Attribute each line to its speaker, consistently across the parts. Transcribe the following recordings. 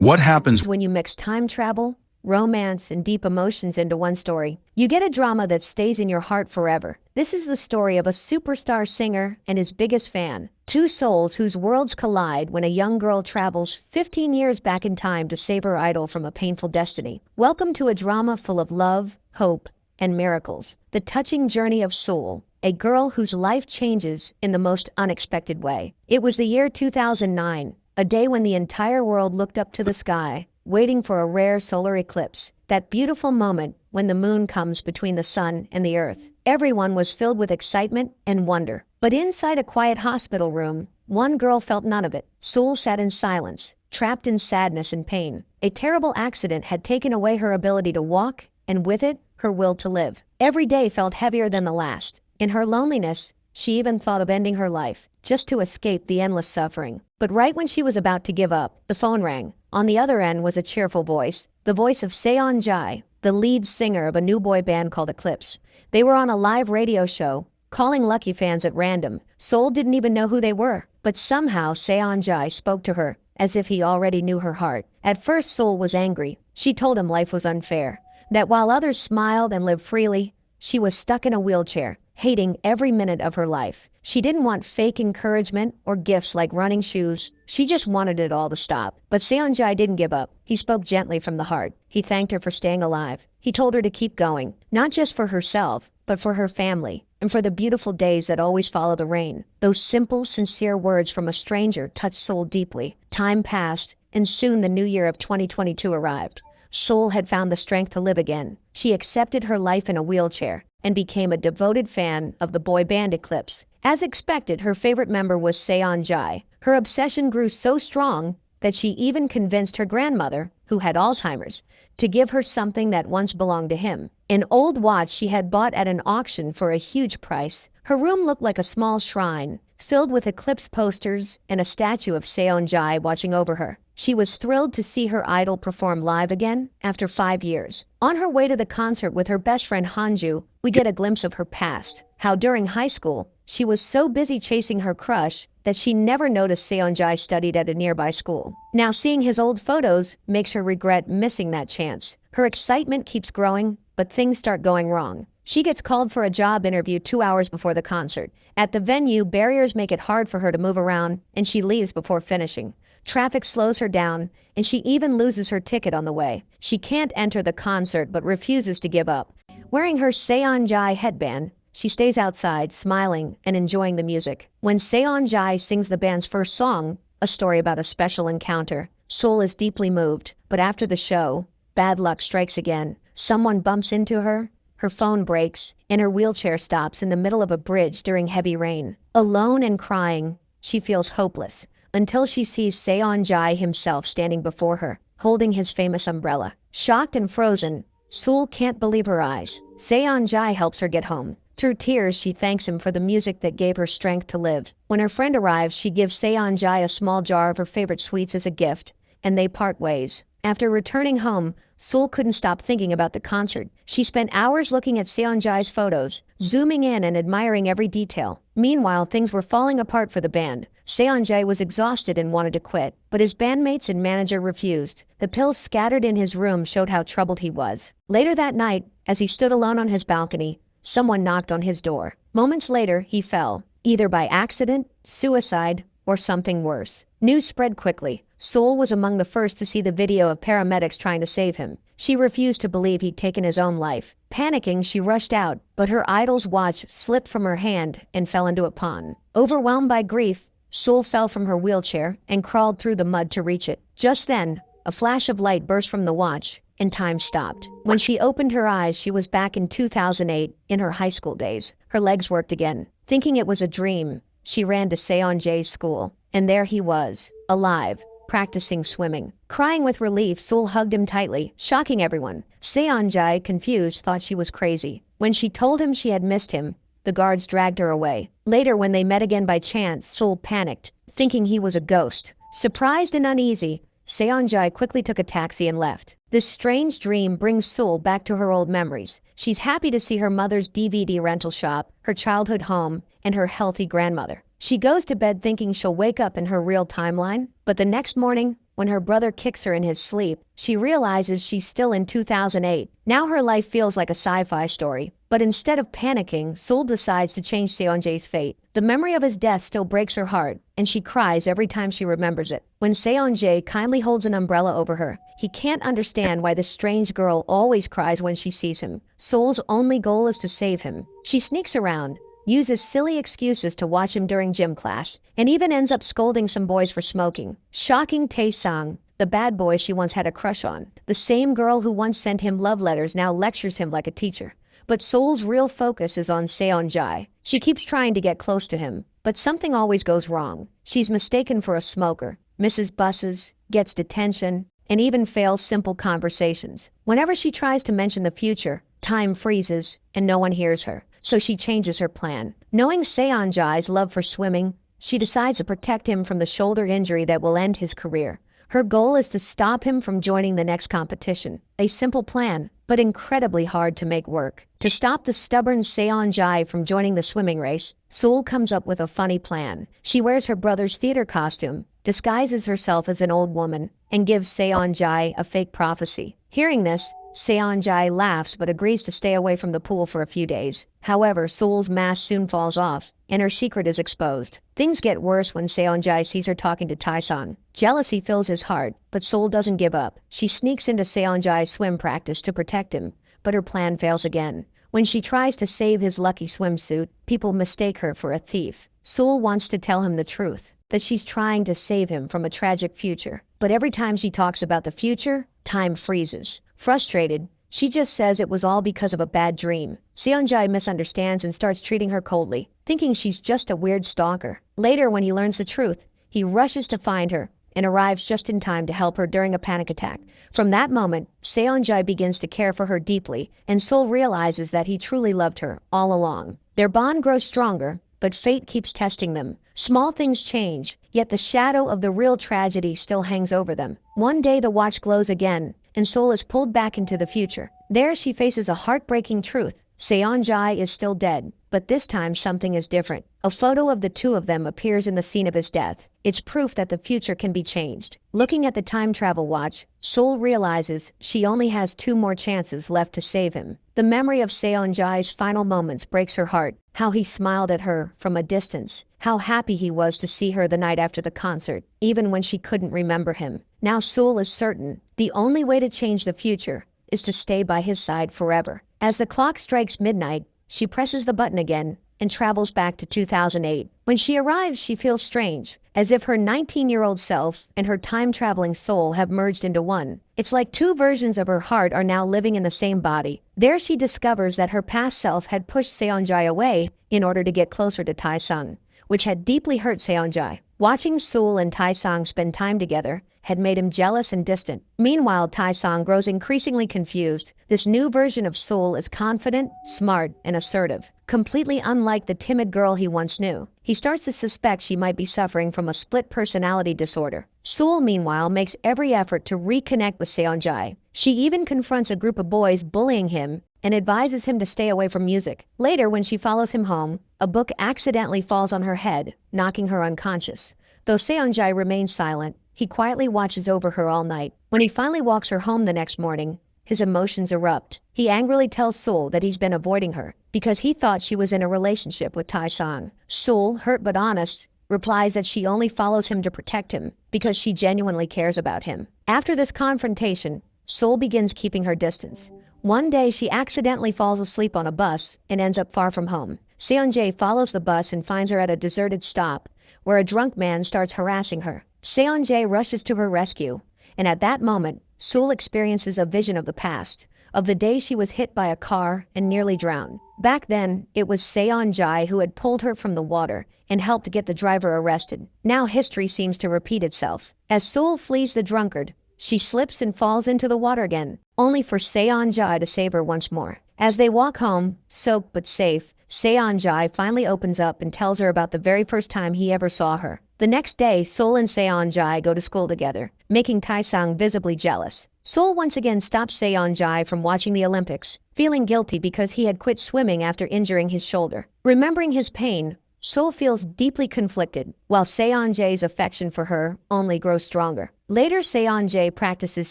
Speaker 1: What happens?
Speaker 2: When you mix time travel, romance, and deep emotions into one story, you get a drama that stays in your heart forever. This is the story of a superstar singer and his biggest fan, two souls whose worlds collide when a young girl travels 15 years back in time to save her idol from a painful destiny. Welcome to a drama full of love, hope, and miracles. The touching journey of Soul, a girl whose life changes in the most unexpected way. It was the year 2009. A day when the entire world looked up to the sky, waiting for a rare solar eclipse, that beautiful moment when the moon comes between the sun and the earth. Everyone was filled with excitement and wonder. But inside a quiet hospital room, one girl felt none of it. Soul sat in silence, trapped in sadness and pain. A terrible accident had taken away her ability to walk, and with it, her will to live. Every day felt heavier than the last. In her loneliness, she even thought of ending her life, just to escape the endless suffering. But right when she was about to give up, the phone rang. On the other end was a cheerful voice, the voice of Seon Jai, the lead singer of a new boy band called Eclipse. They were on a live radio show, calling lucky fans at random. Soul didn't even know who they were, but somehow Seon Jai spoke to her, as if he already knew her heart. At first, Soul was angry. She told him life was unfair, that while others smiled and lived freely, she was stuck in a wheelchair, hating every minute of her life. She didn't want fake encouragement or gifts like running shoes. She just wanted it all to stop. But Seonjai didn't give up. He spoke gently from the heart. He thanked her for staying alive. He told her to keep going, not just for herself, but for her family, and for the beautiful days that always follow the rain. Those simple, sincere words from a stranger touched Soul deeply. Time passed, and soon the new year of 2022 arrived. Soul had found the strength to live again. She accepted her life in a wheelchair and became a devoted fan of the boy band Eclipse. As expected, her favorite member was Seon Jai. Her obsession grew so strong that she even convinced her grandmother, who had Alzheimer's, to give her something that once belonged to him. An old watch she had bought at an auction for a huge price. Her room looked like a small shrine, filled with Eclipse posters and a statue of Seon Jai watching over her. She was thrilled to see her idol perform live again after 5 years. On her way to the concert with her best friend Hanju, we get a glimpse of her past, how during high school, she was so busy chasing her crush that she never noticed Seonjai studied at a nearby school. Now seeing his old photos makes her regret missing that chance. Her excitement keeps growing, but things start going wrong. She gets called for a job interview 2 hours before the concert. At the venue, barriers make it hard for her to move around, and she leaves before finishing. Traffic slows her down, and she even loses her ticket on the way. She can't enter the concert but refuses to give up. Wearing her Seonjai headband, she stays outside, smiling and enjoying the music. When Seonjai sings the band's first song, a story about a special encounter, Soul is deeply moved. But after the show, bad luck strikes again. Someone bumps into her, her phone breaks, and her wheelchair stops in the middle of a bridge during heavy rain. Alone and crying, she feels hopeless, until she sees Seonjai himself standing before her, holding his famous umbrella. Shocked and frozen, Soul can't believe her eyes. Seonjai helps her get home. Through tears, she thanks him for the music that gave her strength to live. When her friend arrives, she gives Seonjai a small jar of her favorite sweets as a gift, and they part ways. After returning home, Soul couldn't stop thinking about the concert. She spent hours looking at Seonjai's photos, zooming in and admiring every detail. Meanwhile, things were falling apart for the band. Seonjai was exhausted and wanted to quit, but his bandmates and manager refused. The pills scattered in his room showed how troubled he was. Later that night, as he stood alone on his balcony, someone knocked on his door. Moments later, he fell, either by accident, suicide, or something worse. News spread quickly. Soul was among the first to see the video of paramedics trying to save him. She refused to believe he'd taken his own life. Panicking, she rushed out, but her idol's watch slipped from her hand and fell into a pond. Overwhelmed by grief, Soul fell from her wheelchair and crawled through the mud to reach it. Just then, a flash of light burst from the watch, and time stopped. When she opened her eyes, she was back in 2008, in her high school days. Her legs worked again. Thinking it was a dream, she ran to Seonjae's school, and there he was, alive, practicing swimming. Crying with relief, Soul hugged him tightly, shocking everyone. Seonjae, confused, thought she was crazy. When she told him she had missed him, the guards dragged her away. Later, when they met again by chance, Soul panicked, thinking he was a ghost. Surprised and uneasy, Seonjai quickly took a taxi and left. This strange dream brings Soul back to her old memories. She's happy to see her mother's DVD rental shop, her childhood home, and her healthy grandmother. She goes to bed thinking she'll wake up in her real timeline, but the next morning, when her brother kicks her in his sleep, she realizes she's still in 2008. Now her life feels like a sci-fi story. But instead of panicking, Seol decides to change Seonjae's fate. The memory of his death still breaks her heart, and she cries every time she remembers it. When Seonjae kindly holds an umbrella over her, he can't understand why this strange girl always cries when she sees him. Seol's only goal is to save him. She sneaks around, uses silly excuses to watch him during gym class, and even ends up scolding some boys for smoking. Shocking Tae-sang, the bad boy she once had a crush on. The same girl who once sent him love letters now lectures him like a teacher. But Seol's real focus is on Seonjae. She keeps trying to get close to him, but something always goes wrong. She's mistaken for a smoker, misses buses, gets detention, and even fails simple conversations. Whenever she tries to mention the future, time freezes and no one hears her. So she changes her plan. Knowing Seonjae's love for swimming, she decides to protect him from the shoulder injury that will end his career. Her goal is to stop him from joining the next competition. A simple plan, but incredibly hard to make work. To stop the stubborn Seonjae from joining the swimming race, Seol comes up with a funny plan. She wears her brother's theater costume, disguises herself as an old woman, and gives Seonjae a fake prophecy. Hearing this, Seonjae laughs but agrees to stay away from the pool for a few days. However, Seol's mask soon falls off, and her secret is exposed. Things get worse when Seonjae sees her talking to Tae-sang. Jealousy fills his heart, but Seol doesn't give up. She sneaks into Seonjae's swim practice to protect him, but her plan fails again. When she tries to save his lucky swimsuit, people mistake her for a thief. Seol wants to tell him the truth, that she's trying to save him from a tragic future. But every time she talks about the future, time freezes. Frustrated, she just says it was all because of a bad dream. Seonjae misunderstands and starts treating her coldly, thinking she's just a weird stalker. Later, when he learns the truth, he rushes to find her and arrives just in time to help her during a panic attack. From that moment, Seonjae begins to care for her deeply, and Seol realizes that he truly loved her all along. Their bond grows stronger, but fate keeps testing them. Small things change, yet the shadow of the real tragedy still hangs over them. One day the watch glows again, and Seol is pulled back into the future. There she faces a heartbreaking truth. Seonjae is still dead, but this time something is different. A photo of the two of them appears in the scene of his death. It's proof that the future can be changed. Looking at the time travel watch, Seol realizes she only has 2 more chances left to save him. The memory of Seonjae's final moments breaks her heart. How he smiled at her from a distance. How happy he was to see her the night after the concert, even when she couldn't remember him. Now Seol is certain the only way to change the future is to stay by his side forever. As the clock strikes midnight, she presses the button again and travels back to 2008. When she arrives, she feels strange, as if her 19-year-old self and her time-traveling soul have merged into one. It's like 2 versions of her heart are now living in the same body. There she discovers that her past self had pushed Seonjae away in order to get closer to Tae-sang, which had deeply hurt Seonjae. Watching Seol and Tae-sang spend time together had made him jealous and distant. Meanwhile, Tae-sang grows increasingly confused. This new version of Seol is confident, smart, and assertive, completely unlike the timid girl he once knew. He starts to suspect she might be suffering from a split personality disorder. Seol, meanwhile, makes every effort to reconnect with Seonjae. She even confronts a group of boys bullying him and advises him to stay away from music. Later, when she follows him home, a book accidentally falls on her head, knocking her unconscious. Though Seonjae remains silent, he quietly watches over her all night. When he finally walks her home the next morning, his emotions erupt. He angrily tells Seol that he's been avoiding her because he thought she was in a relationship with Tae-sang. Seol, hurt but honest, replies that she only follows him to protect him because she genuinely cares about him. After this confrontation, Seol begins keeping her distance. One day, she accidentally falls asleep on a bus and ends up far from home. Seonjae follows the bus and finds her at a deserted stop, where a drunk man starts harassing her. Seonjae rushes to her rescue, and at that moment, Seol experiences a vision of the past, of the day she was hit by a car and nearly drowned. Back then, it was Seonjae who had pulled her from the water and helped get the driver arrested. Now history seems to repeat itself. As Seol flees the drunkard, she slips and falls into the water again, only for Seonjae to save her once more. As they walk home, soaked but safe, Seonjae finally opens up and tells her about the very first time he ever saw her. The next day, Seol and Seonjae go to school together, making Tae-sang visibly jealous. Seol once again stops Seonjae from watching the Olympics, feeling guilty because he had quit swimming after injuring his shoulder. Remembering his pain, Seol feels deeply conflicted, while Seon-jae's affection for her only grows stronger. Later, Seon-jae practices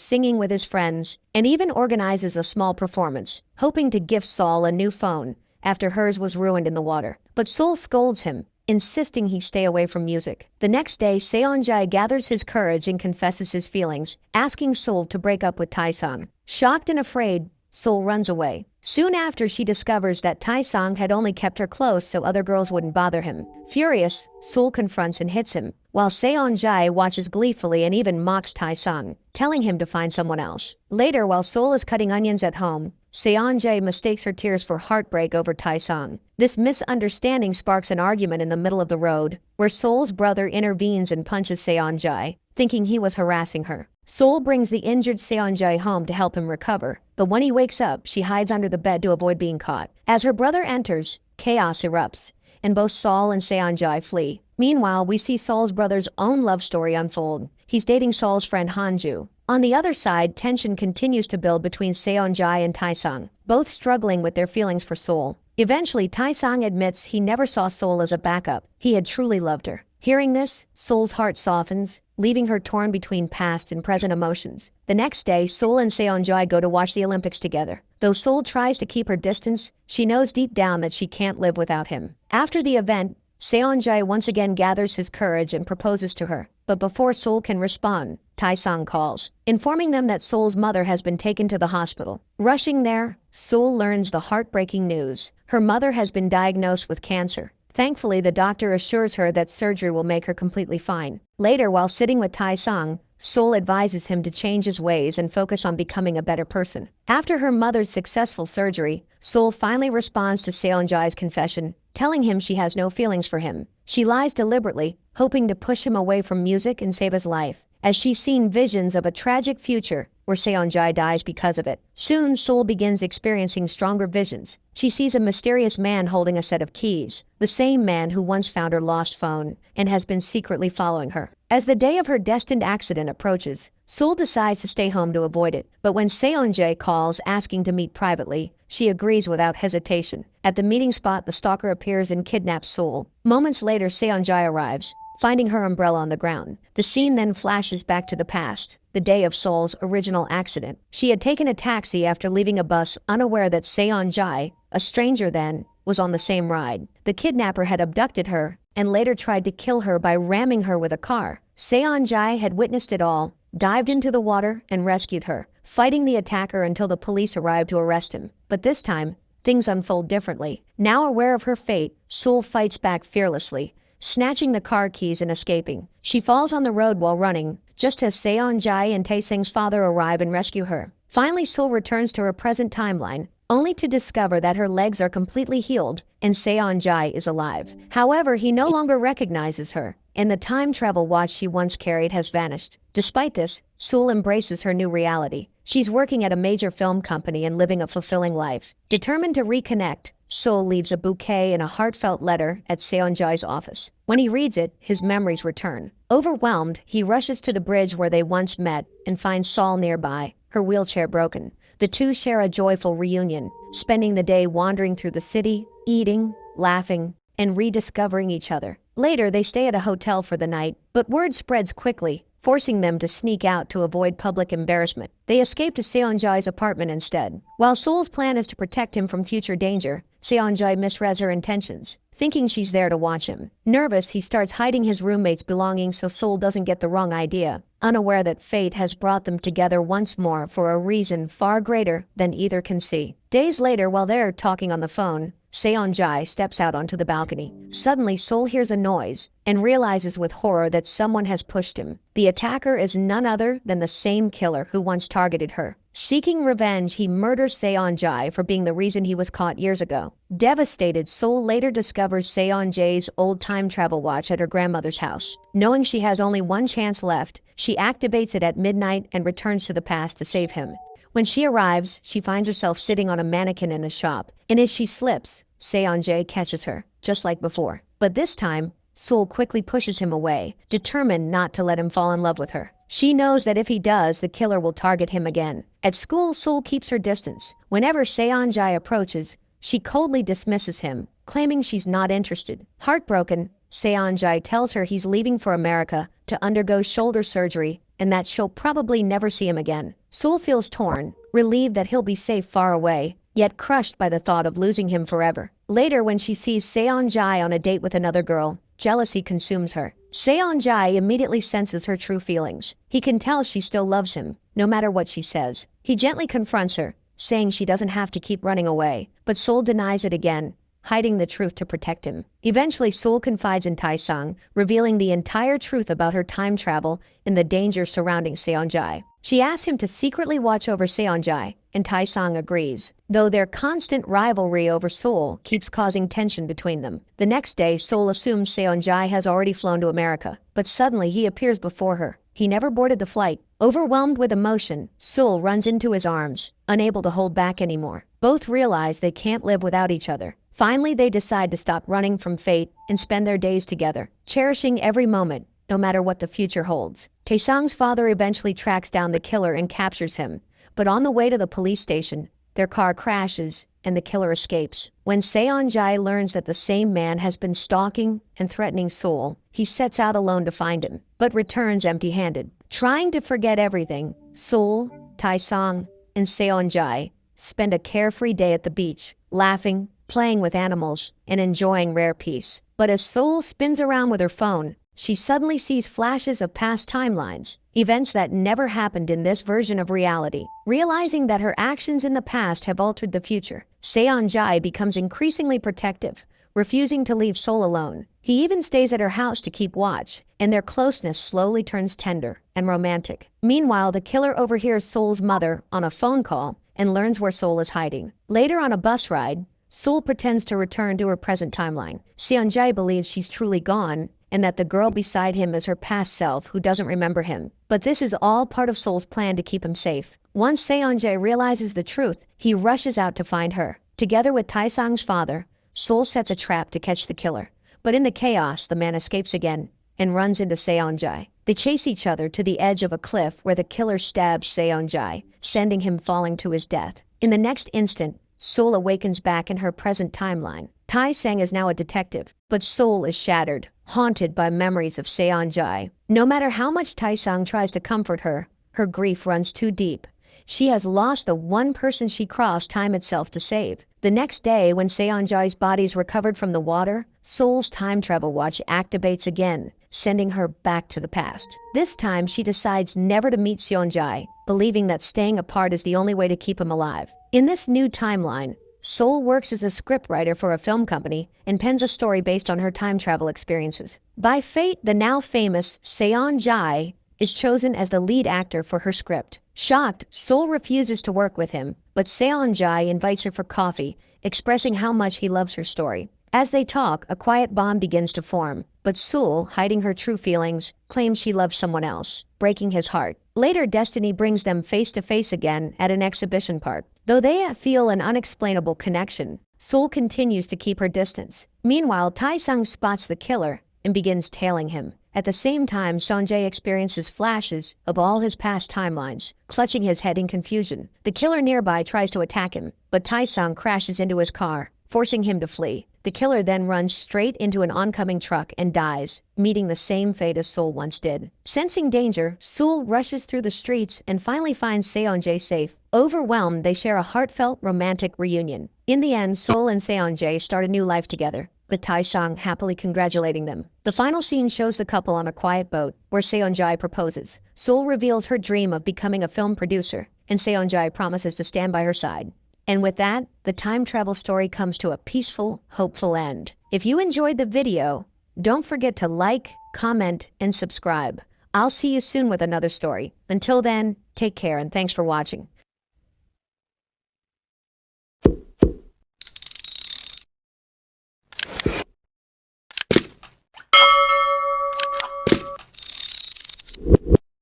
Speaker 2: singing with his friends and even organizes a small performance, hoping to gift Seol a new phone after hers was ruined in the water. But Seol scolds him, insisting he stay away from music. The next day, Seon-jae gathers his courage and confesses his feelings, asking Seol to break up with Taesung. Shocked and afraid, Seol runs away. Soon after, she discovers that Taesung had only kept her close so other girls wouldn't bother him. Furious, Seol confronts and hits him, while Seon-jae watches gleefully and even mocks Taesung, telling him to find someone else. Later, while Seol is cutting onions at home, Seon-jae mistakes her tears for heartbreak over Taesung. This misunderstanding sparks an argument in the middle of the road, where Seol's brother intervenes and punches Seon-jae, thinking he was harassing her. Seol brings the injured Seon-jae home to help him recover, but when he wakes up, she hides under the bed to avoid being caught. As her brother enters, chaos erupts, and both Seol and Seon-jae flee. Meanwhile, we see Seol's brother's own love story unfold. He's dating Seol's friend Hanju. On the other side, tension continues to build between Seon-jae and Taesung, both struggling with their feelings for Seol. Eventually, Taesung admits he never saw Seol as a backup. He had truly loved her. Hearing this, Seol's heart softens, leaving her torn between past and present emotions. The next day, Seol and Seon-jae go to watch the Olympics together. Though Seol tries to keep her distance, she knows deep down that she can't live without him. After the event, Seon-jae once again gathers his courage and proposes to her. But before Seol can respond, Taesung calls, informing them that Seol's mother has been taken to the hospital. Rushing there, Seol learns the heartbreaking news. Her mother has been diagnosed with cancer. Thankfully, the doctor assures her that surgery will make her completely fine. Later, while sitting with Taesung, Seol advises him to change his ways and focus on becoming a better person. After her mother's successful surgery, Seol finally responds to Seon-jae's confession, telling him she has no feelings for him. She lies deliberately, hoping to push him away from music and save his life, as she's seen visions of a tragic future where Seon-jae dies because of it. Soon, Seol begins experiencing stronger visions. She sees a mysterious man holding a set of keys, the same man who once found her lost phone and has been secretly following her. As the day of her destined accident approaches, Seol decides to stay home to avoid it, but when Seon-jae calls asking to meet privately, she agrees without hesitation. At the meeting spot, the stalker appears and kidnaps Seol. Moments later, Seon-jae arrives, finding her umbrella on the ground. The scene then flashes back to the past, the day of Seol's original accident. She had taken a taxi after leaving a bus, unaware that Seon-jae, a stranger then, was on the same ride. The kidnapper had abducted her and later tried to kill her by ramming her with a car. Seon-jae had witnessed it all, dived into the water, and rescued her, fighting the attacker until the police arrived to arrest him. But this time, things unfold differently. Now aware of her fate, Seol fights back fearlessly, snatching the car keys and escaping. She falls on the road while running, just as Seon-jae and Taesung's father arrive and rescue her. Finally, Seol returns to her present timeline, only to discover that her legs are completely healed and Seon-jae is alive. However, he no longer recognizes her, and the time travel watch she once carried has vanished. Despite this, Seol embraces her new reality. She's working at a major film company and living a fulfilling life. Determined to reconnect, Seol leaves a bouquet and a heartfelt letter at Seon-jae's office. When he reads it, his memories return. Overwhelmed, he rushes to the bridge where they once met and finds Seol nearby, her wheelchair broken. The two share a joyful reunion, spending the day wandering through the city, eating, laughing, and rediscovering each other. Later, they stay at a hotel for the night, but word spreads quickly, forcing them to sneak out to avoid public embarrassment. They escape to Seon-jae's apartment instead. While Seol's plan is to protect him from future danger, Seon-jae misreads her intentions, thinking she's there to watch him. Nervous, he starts hiding his roommate's belongings so Seol doesn't get the wrong idea, unaware that fate has brought them together once more for a reason far greater than either can see. Days later, while they're talking on the phone, Seon-jae steps out onto the balcony. Suddenly, Seol hears a noise and realizes with horror that someone has pushed him. The attacker is none other than the same killer who once targeted her. Seeking revenge, he murders Seon-jae for being the reason he was caught years ago. Devastated, Seol later discovers Seon-jae's old time travel watch at her grandmother's house. Knowing she has only one chance left, she activates it at midnight and returns to the past to save him. When she arrives, she finds herself sitting on a mannequin in a shop, and as she slips, Seon-jae catches her, just like before. But this time, Seol quickly pushes him away, determined not to let him fall in love with her. She knows that if he does, the killer will target him again. At school, Seol keeps her distance. Whenever Seon-jae approaches, she coldly dismisses him, claiming she's not interested. Heartbroken, Seonjae tells her he's leaving for America to undergo shoulder surgery and that she'll probably never see him again. Seol feels torn, relieved that he'll be safe far away, yet crushed by the thought of losing him forever. Later, when she sees Seonjae on a date with another girl, jealousy consumes her. Seonjae immediately senses her true feelings. He can tell she still loves him, no matter what she says. He gently confronts her, saying she doesn't have to keep running away, but Seol denies it again, hiding the truth to protect him. Eventually, Seol confides in Taesung, revealing the entire truth about her time travel and the danger surrounding Seonjae. She asks him to secretly watch over Seonjae, and Taesung agrees, though their constant rivalry over Seol keeps causing tension between them. The next day, Seol assumes Seonjae has already flown to America, but suddenly he appears before her. He never boarded the flight. Overwhelmed with emotion, Seol runs into his arms, unable to hold back anymore. Both realize they can't live without each other. Finally, they decide to stop running from fate and spend their days together, cherishing every moment, no matter what the future holds. Taesung's father eventually tracks down the killer and captures him, but on the way to the police station, their car crashes and the killer escapes. When Seonjae learns that the same man has been stalking and threatening Seol, he sets out alone to find him, but returns empty-handed. Trying to forget everything, Seol, Taesung, and Seonjae spend a carefree day at the beach, laughing, playing with animals, and enjoying rare peace. But as Seol spins around with her phone, she suddenly sees flashes of past timelines, events that never happened in this version of reality. Realizing that her actions in the past have altered the future, Seonjae becomes increasingly protective, refusing to leave Seol alone. He even stays at her house to keep watch, and their closeness slowly turns tender and romantic. Meanwhile, the killer overhears Seol's mother on a phone call and learns where Seol is hiding. Later on a bus ride, Seol pretends to return to her present timeline. Seonjae believes she's truly gone and that the girl beside him is her past self who doesn't remember him. But this is all part of Seol's plan to keep him safe. Once Seonjae realizes the truth, he rushes out to find her. Together with Taesung's father, Seol sets a trap to catch the killer. But in the chaos, the man escapes again and runs into Seonjae. They chase each other to the edge of a cliff where the killer stabs Seonjae, sending him falling to his death. In the next instant, Seol awakens back in her present timeline. Taesung is now a detective, but Seol is shattered, haunted by memories of Seonjae. No matter how much Taesung tries to comfort her, her grief runs too deep. She has lost the one person she crossed time itself to save. The next day, when Seonjae's body is recovered from the water, Seol's time travel watch activates again, sending her back to the past. This time, she decides never to meet Seonjae, believing that staying apart is the only way to keep him alive. In this new timeline, Seol works as a scriptwriter for a film company and pens a story based on her time travel experiences. By fate, the now famous Seonjae is chosen as the lead actor for her script. Shocked, Seol refuses to work with him, but Seonjae invites her for coffee, expressing how much he loves her story. As they talk, a quiet bond begins to form, but Seol, hiding her true feelings, claims she loves someone else, breaking his heart. Later, destiny brings them face to face again at an exhibition park. Though they feel an unexplainable connection, Seol continues to keep her distance. Meanwhile, Taesung spots the killer and begins tailing him. At the same time, Seonjae experiences flashes of all his past timelines, clutching his head in confusion. The killer nearby tries to attack him, but Taesung crashes into his car, forcing him to flee. The killer then runs straight into an oncoming truck and dies, meeting the same fate as Seol once did. Sensing danger, Seol rushes through the streets and finally finds Seonjae safe. Overwhelmed, they share a heartfelt, romantic reunion. In the end, Seol and Seonjae start a new life together, with Taesung happily congratulating them. The final scene shows the couple on a quiet boat, where Seonjae proposes. Seol reveals her dream of becoming a film producer, and Seonjae promises to stand by her side. And with that, the time travel story comes to a peaceful, hopeful end. If you enjoyed the video, don't forget to like, comment, and subscribe. I'll see you soon with another story. Until then, take care and thanks for watching.